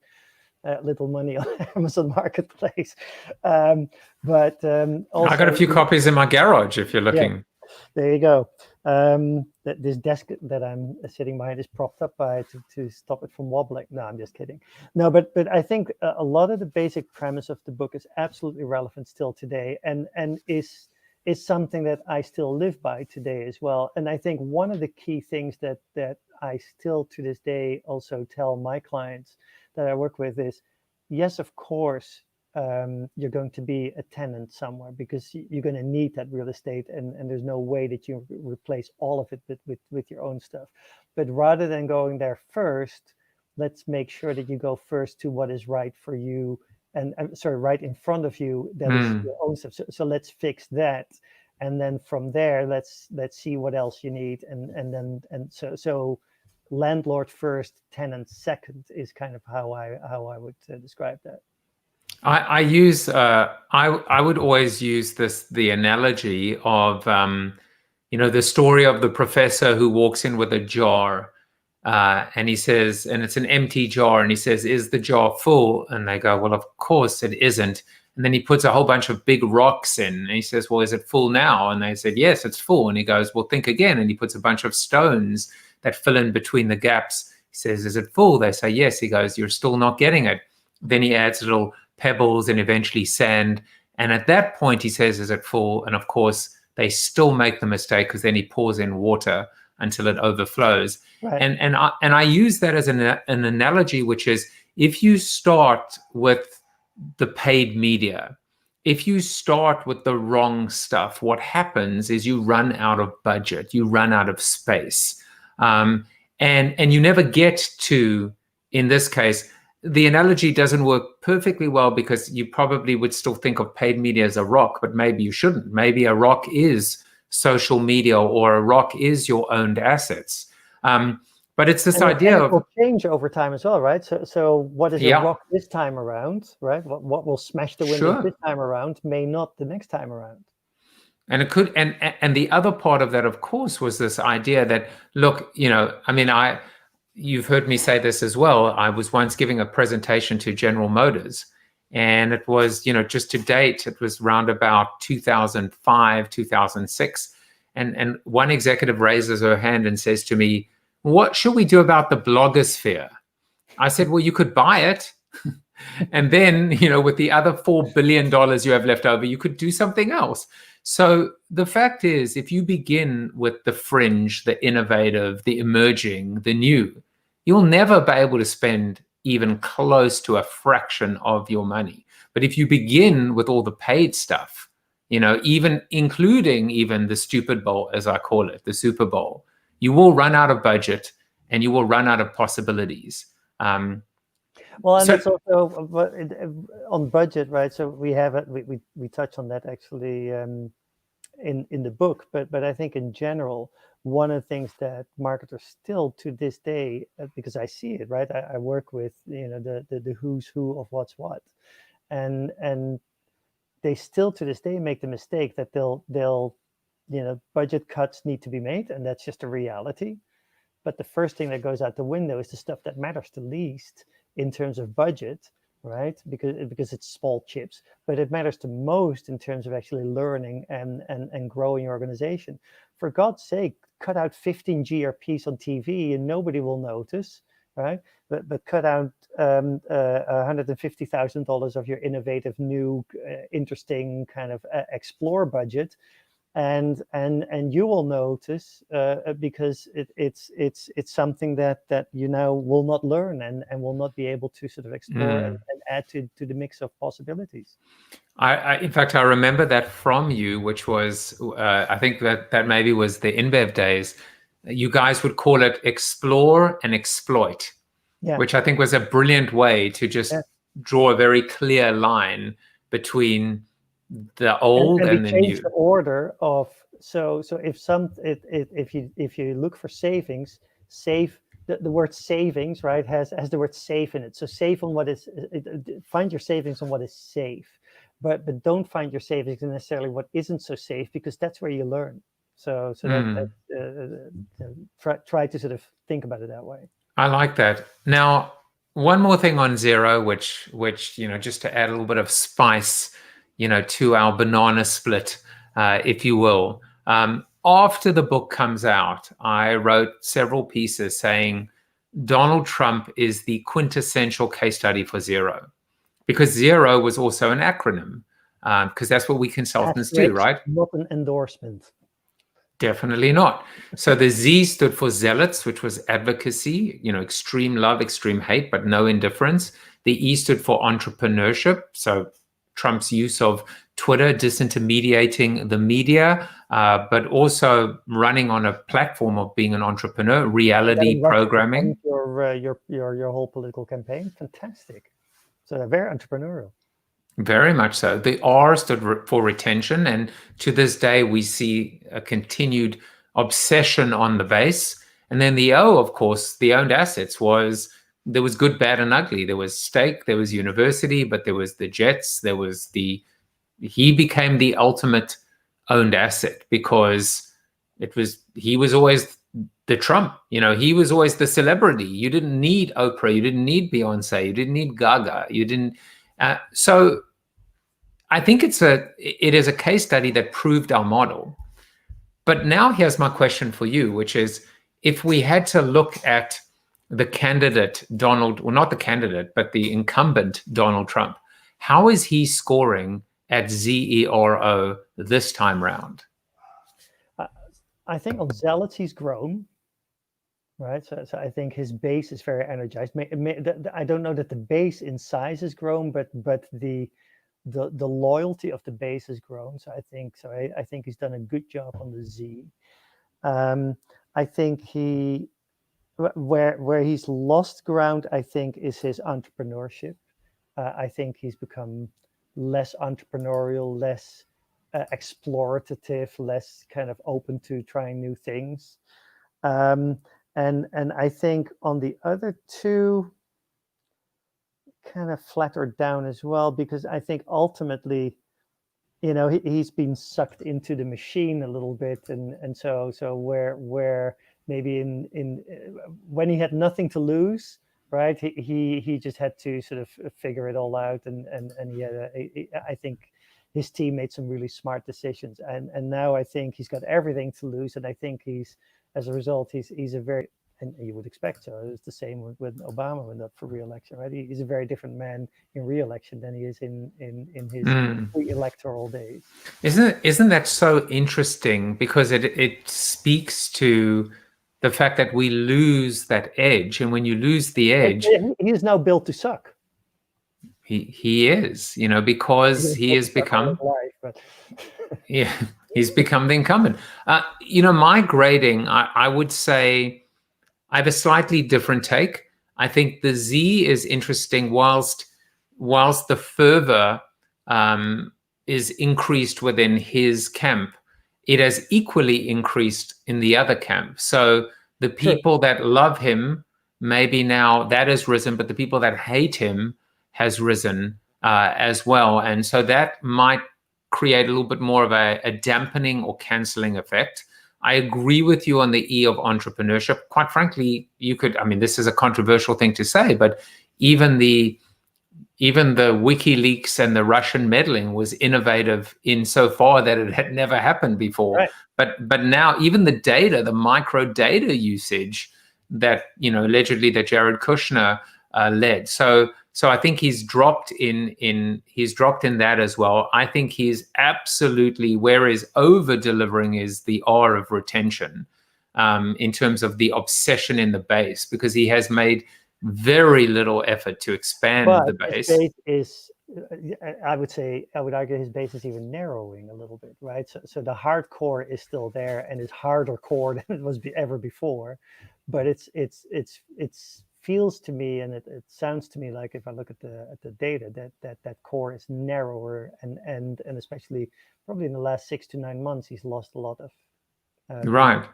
little money on Amazon Marketplace. Also, I got a few copies in my garage if you're looking. Yeah, there you go. This desk that I'm sitting behind is propped up to stop it from wobbling. No, I'm just kidding. No, but I think a lot of the basic premise of the book is absolutely relevant still today, and is something that I still live by today as well. And I think one of the key things that I still to this day also tell my clients that I work with is, yes, of course, you're going to be a tenant somewhere because you're going to need that real estate, and there's no way that you replace all of it with your own stuff. But rather than going there first, let's make sure that you go first to what is right for you, and right in front of you, that is your own stuff. So let's fix that, and then from there, let's see what else you need, and so landlord first, tenant second is kind of how I would describe that. I use I would always use the analogy of the story of the professor who walks in with a jar, and he says, and it's an empty jar, and he says, "Is the jar full?" And they go, "Well, of course it isn't." And then he puts a whole bunch of big rocks in, and he says, "Well, is it full now?" And they said, "Yes, it's full." And he goes, "Well, think again." And he puts a bunch of stones that fill in between the gaps. He says, "Is it full?" They say, "Yes." He goes, "You're still not getting it." Then he adds little pebbles and eventually sand. And at that point, he says, "Is it full?" And of course, they still make the mistake because then he pours in water until it overflows. Right. And I use that as an analogy, which is if you start with the paid media, if you start with the wrong stuff, what happens is you run out of budget, you run out of space. And you never get to, in this case, the analogy doesn't work perfectly well because you probably would still think of paid media as a rock, but maybe you shouldn't. Maybe a rock is social media, or a rock is your owned assets. But it's this idea of... it will change over time as well, right? So what is a rock this time around, right? What will smash the windows this time around may not the next time around. And it could, and the other part of that, of course, was this idea that, look, you've heard me say this as well. I was once giving a presentation to General Motors, and it was, just to date, it was around about 2005, 2006. And one executive raises her hand and says to me, "What should we do about the blogosphere?" I said, "Well, you could buy it. And then, with the other $4 billion you have left over, you could do something else." So the fact is, if you begin with the fringe, the innovative, the emerging, the new, you'll never be able to spend even close to a fraction of your money. But if you begin with all the paid stuff, even including even the stupid bowl, as I call it, the Super Bowl, you will run out of budget and you will run out of possibilities. Well, and So- it's also on budget, right? So we have it. We touch on that actually in the book, but I think in general, one of the things that marketers still to this day, because I see it, right? I work with the who's who of what's what, and they still to this day make the mistake that they'll budget cuts need to be made, and that's just a reality. But the first thing that goes out the window is the stuff that matters the least in terms of budget, right? Because it's small chips, but it matters the most in terms of actually learning and growing your organization. For God's sake, cut out 15 GRPs on TV and nobody will notice, right? But cut out $150,000 of your innovative, new, interesting kind of explore budget, and you will notice because it's something that you now will not learn and will not be able to sort of explore and add to the mix of possibilities. In fact, I remember that from you, which was, I think that maybe was the InBev days. You guys would call it explore and exploit, which I think was a brilliant way to just draw a very clear line between the old and the new. The order of so if you look for savings, save the word savings, right, has the word safe in it. So save on what is, find your savings on what is safe, but don't find your savings in necessarily what isn't so safe, because that's where you learn. So try to sort of think about it that way. I like that. Now, one more thing on zero, which just to add a little bit of spice, to our banana split, if you will. After the book comes out, I wrote several pieces saying Donald Trump is the quintessential case study for zero, because zero was also an acronym, because that's what we consultants do, right? Not an endorsement. Definitely not. So the Z stood for zealots, which was advocacy, extreme love, extreme hate, but no indifference. The E stood for entrepreneurship. So Trump's use of Twitter, disintermediating the media, but also running on a platform of being an entrepreneur, reality programming. Your whole political campaign, fantastic. So they're very entrepreneurial. Very much so. The R stood for retention, and to this day we see a continued obsession on the base. And then the O, of course, the owned assets there was good, bad, and ugly. There was stake, there was university, but there was the jets, he became the ultimate owned asset, because he was always the Trump, he was always the celebrity. You didn't need Oprah, you didn't need Beyonce, you didn't need Gaga, you didn't. So I think it is a case study that proved our model. But now here's my question for you, which is, if we had to look at the candidate not the candidate, but the incumbent Donald Trump, how is he scoring at ZERO this time round? I think on zealots he's grown, right? So I think his base is very energized. I don't know that the base in size has grown, but the loyalty of the base has grown. So I think he's done a good job on the Z. I think where he's lost ground, I think, is his entrepreneurship. I think he's become less entrepreneurial, less explorative, less kind of open to trying new things. And I think on the other two, kind of flattered down as well, because I think ultimately, he's been sucked into the machine a little bit, and so where maybe in when he had nothing to lose, right? He just had to sort of figure it all out, and he had I think his team made some really smart decisions, and now I think he's got everything to lose, and I think as a result he's a very, and you would expect so. It's the same with Obama went up for re-election, right? He's a very different man in re-election than he is in his pre-electoral days. Isn't that so interesting? Because it speaks to the fact that we lose that edge, and when you lose the edge, he is now built to suck. He is, because he has become. Life, but Yeah, he's become the incumbent. My grading, I would say I have a slightly different take. I think the Z is interesting, whilst the fervor is increased within his camp, it has equally increased in the other camp. So the people that love him, maybe now that has risen, but the people that hate him has risen as well. And so that might create a little bit more of a dampening or canceling effect. I agree with you on the E of entrepreneurship. Quite frankly, this is a controversial thing to say, but even the WikiLeaks and the Russian meddling was innovative insofar that it had never happened before. Right. But now even the data, the micro data usage that allegedly that Jared Kushner led. So I think he's dropped in that as well. I think he's absolutely, where is over delivering is the R of retention, in terms of the obsession in the base, because he has made very little effort to expand the base. His base is, I would argue his base is even narrowing a little bit, right? So the hardcore is still there, and it's harder core than it was ever before, but it's feels to me, and it sounds to me like, if I look at the data, that core is narrower, and especially probably in the last 6 to 9 months, he's lost a lot of. Right.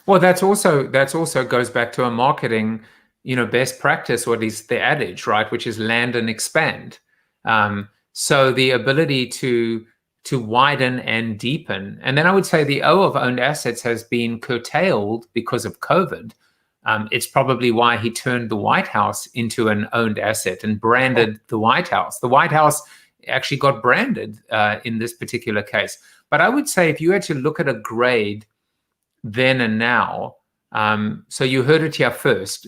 Well, that's also goes back to a marketing, best practice, or at least the adage, right, which is land and expand. So the ability to widen and deepen, and then I would say the O of owned assets has been curtailed because of COVID. It's probably why he turned the White House into an owned asset and branded the White House. The White House actually got branded in this particular case. But I would say if you had to look at a grade then and now, so you heard it here first,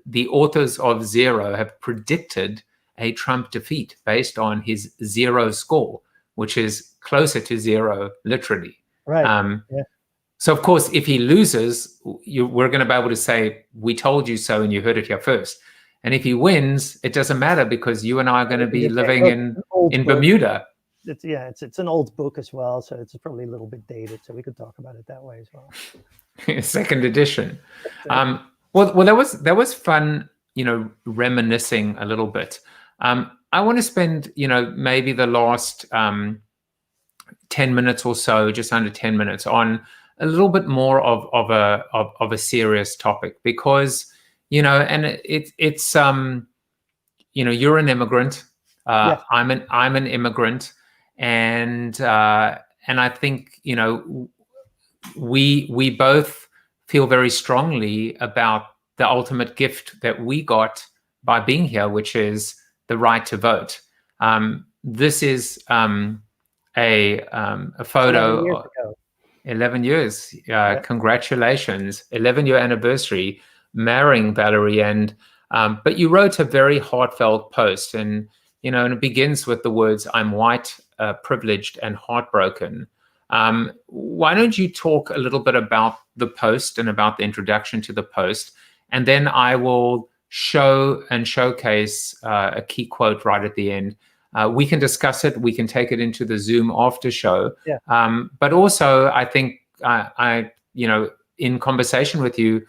the authors of Zero have predicted a Trump defeat based on his zero score, which is closer to zero, literally. Right. Yeah. So, of course, if he loses, we're going to be able to say, we told you so and you heard it here first. And if he wins, it doesn't matter, because you and I are going to be living in Bermuda. It's an old book as well, so it's probably a little bit dated, so we could talk about it that way as well. Second edition. Well, that was fun, reminiscing a little bit. I want to spend, maybe the last 10 minutes or so, just under 10 minutes, on a little bit more of a serious topic, because and it's you're an immigrant, Yes. I'm an immigrant, and I think we both feel very strongly about the ultimate gift that we got by being here, which is the right to vote. This is a photo. 11 years ago. 11 years. Congratulations. 11-year anniversary, marrying Valerie. And but you wrote a very heartfelt post, and and it begins with the words, "I'm white, privileged, and heartbroken." Why don't you talk a little bit about the post and about the introduction to the post, and then I will show and showcase a key quote right at the end. We can discuss it. We can take it into the Zoom after show. Yeah. But also, I think in conversation with you,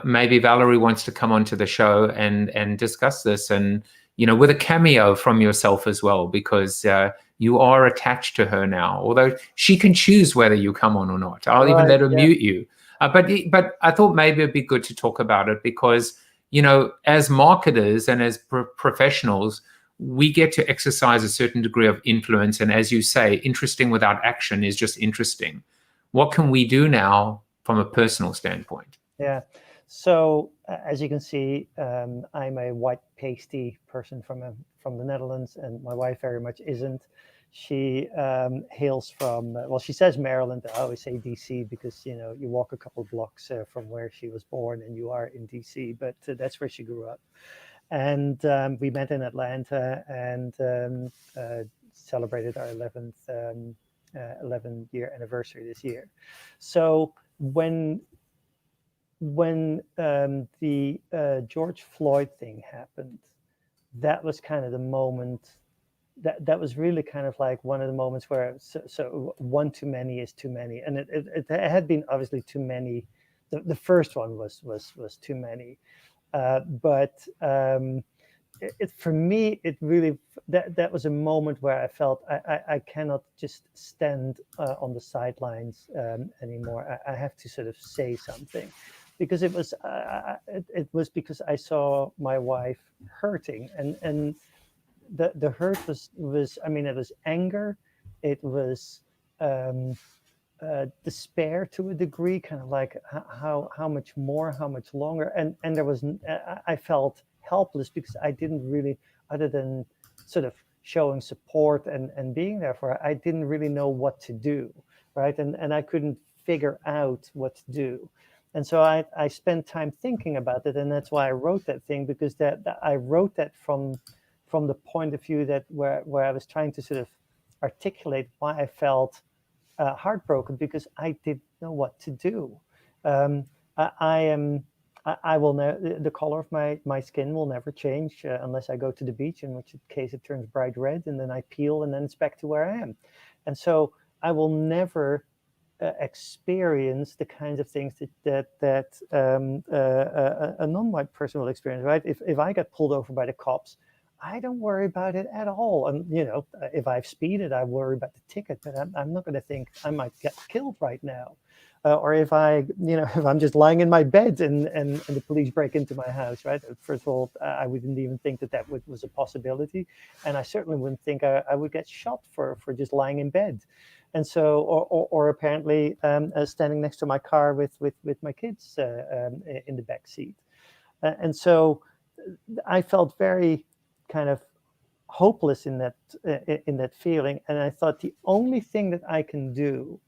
maybe Valerie wants to come onto the show and discuss this, and with a cameo from yourself as well, because you are attached to her now. Although she can choose whether you come on or not. I'll even let her mute you. But I thought maybe it'd be good to talk about it, because as marketers and as professionals, we get to exercise a certain degree of influence. And as you say, interesting without action is just interesting. What can we do now from a personal standpoint? Yeah. So as you can see, I'm a white pasty person from the Netherlands, and my wife very much isn't. She hails from, she says Maryland. I always say DC, because you walk a couple of blocks from where she was born and you are in DC, but that's where she grew up. And we met in Atlanta and celebrated our 11-year anniversary this year. So when the George Floyd thing happened, that was kind of the moment that was really kind of like one of the moments where so one too many is too many, and it had been obviously too many. The first one was too many, but for me, it really that was a moment where I felt I cannot just stand on the sidelines anymore. I have to sort of say something, because it was because I saw my wife hurting, and the hurt was I mean, it was anger, it was despair to a degree, kind of like how much more, how much longer, and there was I felt helpless because I didn't really, other than sort of showing support and being there for her, I didn't really know what to do, right? And I couldn't figure out what to do. And so I spent time thinking about it, and that's why I wrote that thing, because that I wrote that from the point of view that where I was trying to sort of articulate why I felt heartbroken, because I didn't know what to do. I will the color of my skin will never change unless I go to the beach, in which case it turns bright red, and then I peel, and then it's back to where I am. And so I will never experience the kinds of things that a non-white person will experience, right? If I get pulled over by the cops, I don't worry about it at all. And, you know, if I've speeded, I worry about the ticket, but I'm not going to think I might get killed right now. Or if if I'm just lying in my bed and the police break into my house, right? First of all, I wouldn't even think that was a possibility. And I certainly wouldn't think I would get shot for just lying in bed. And so, or apparently standing next to my car with my kids in the back seat. And so I felt very kind of hopeless in that feeling, and I thought the only thing that I can do,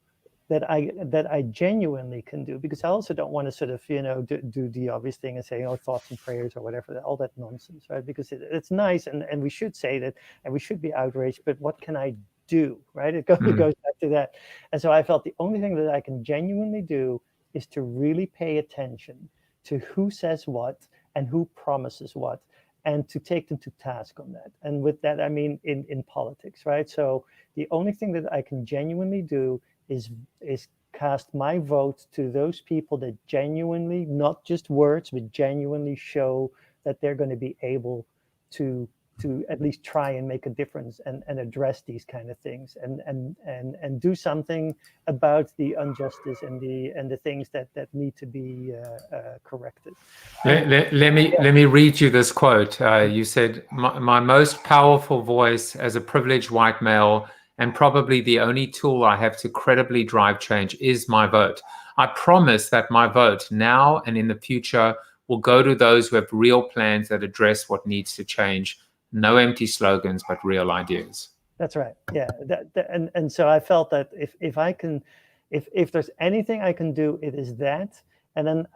that I genuinely can do, because I also don't want to sort of do the obvious thing and say thoughts and prayers or whatever, all that nonsense, right? Because it's nice, and we should say that, and we should be outraged, but what can I do, right? It goes back to that. And so I felt the only thing that I can genuinely do is to really pay attention to who says what and who promises what, and to take them to task on that. And with that, I mean in politics, right? So the only thing that I can genuinely do is cast my vote to those people that genuinely, not just words, but genuinely show that they're going to be able to at least try and make a difference and address these kind of things and do something about the injustice and the things that need to be corrected. Let me read you this quote. You said, my most powerful voice as a privileged white male, and probably the only tool I have to credibly drive change, is my vote. I promise that my vote now and in the future will go to those who have real plans that address what needs to change. No empty slogans, but real ideas. That's right. Yeah. And so I felt that if I can, if there's anything I can do, it is that. And then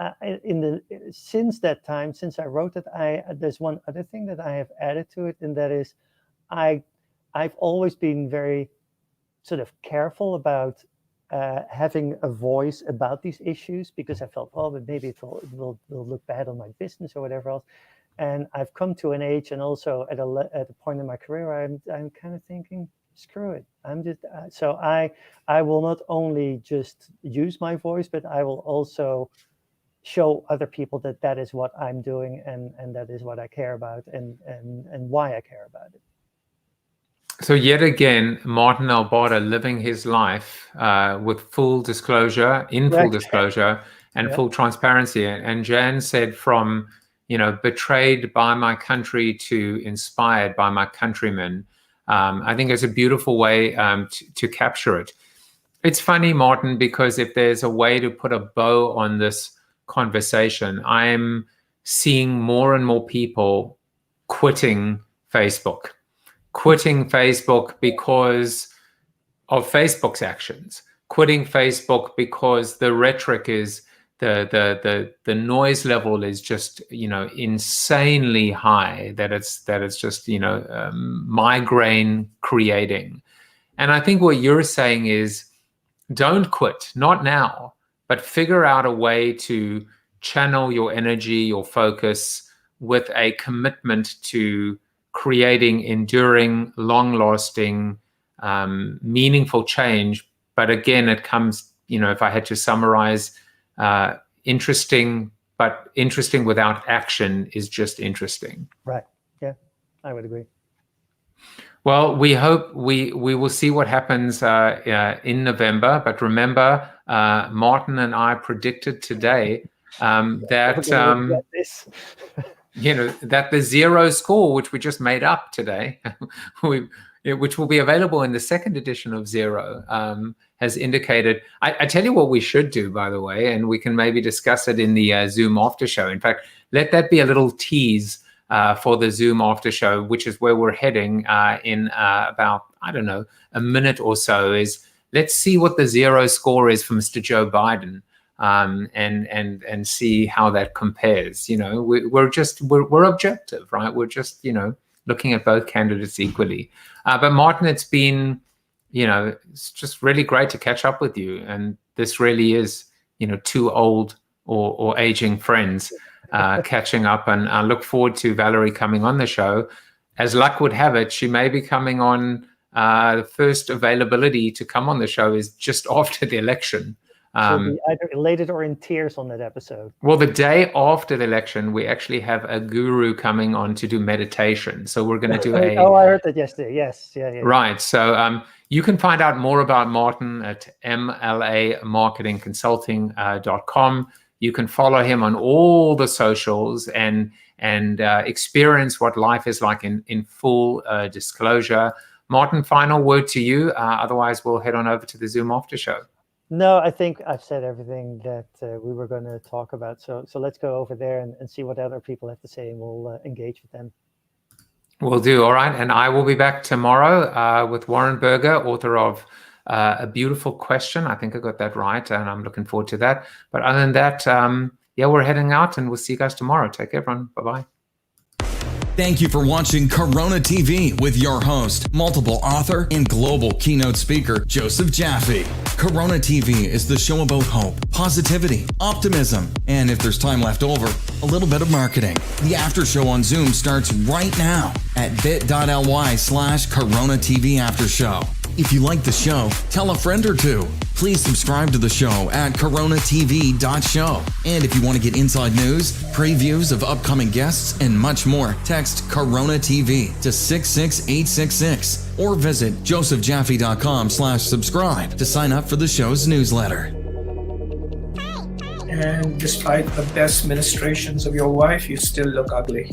since that time, since I wrote it, there's one other thing that I have added to it, and that is I've always been very sort of careful about having a voice about these issues, because I felt, but maybe it will look bad on my business or whatever else. And I've come to an age, and also at a point in my career, I'm kind of thinking, screw it. I'm just so I will not only just use my voice, but I will also show other people that is what I'm doing, and that is what I care about, and why I care about it. So yet again, Maarten Albarda living his life with full disclosure, full disclosure, and full transparency. And Jan said, from betrayed by my country to inspired by my countrymen. I think it's a beautiful way to capture it. It's funny, Maarten, because if there's a way to put a bow on this conversation, I'm seeing more and more people quitting Facebook because of Facebook's actions, quitting Facebook because the rhetoric is the noise level is just insanely high, that it's just migraine creating. And I think what you're saying is, don't quit, not now, but figure out a way to channel your energy, your focus, with a commitment to creating enduring, long-lasting, meaningful change. But again, it comes, if I had to summarize, interesting, but interesting without action is just interesting. Right. Yeah, I would agree. Well, we hope we will see what happens in November. But remember, Maarten and I predicted today that that the zero score, which we just made up today, which will be available in the second edition of Zero, has indicated. I tell you what we should do, by the way, and we can maybe discuss it in the Zoom after show. In fact, let that be a little tease for the Zoom after show, which is where we're heading in about, I don't know, a minute or so. Is let's see what the zero score is for Mr. Joe Biden, and see how that compares. We're objective, right? We're just looking at both candidates equally. But Maarten, it's been it's just really great to catch up with you, and this really is two old or aging friends catching up, and I look forward to Valerie coming on the show. As luck would have it, she may be coming on. The first availability to come on the show is just after the election. She'll be either elated or in tears on that episode. Well, the day after the election, we actually have a guru coming on to do meditation. So we're going to do a... Oh, I heard that yesterday. Yes. Yeah. Right. So you can find out more about Maarten at mlamarketingconsulting.com. You can follow him on all the socials and experience what life is like in full disclosure. Maarten, final word to you. Otherwise, we'll head on over to the Zoom after show. No, I think I've said everything that we were going to talk about. So let's go over there and see what other people have to say, and we'll engage with them. Will do. All right. And I will be back tomorrow with Warren Berger, author of A Beautiful Question. I think I got that right, and I'm looking forward to that. But other than that, we're heading out, and we'll see you guys tomorrow. Take care, everyone. Bye-bye. Thank you for watching Corona TV with your host, multiple author and global keynote speaker, Joseph Jaffe. Corona TV is the show about hope, positivity, optimism, and if there's time left over, a little bit of marketing. The after show on Zoom starts right now at bit.ly/Corona TV After Show. If you like the show, tell a friend or two. Please subscribe to the show at coronatv.show. And if you want to get inside news, previews of upcoming guests, and much more, text Corona TV to 66866 or visit josephjaffe.com/subscribe to sign up for the show's newsletter. And despite the best ministrations of your wife, you still look ugly.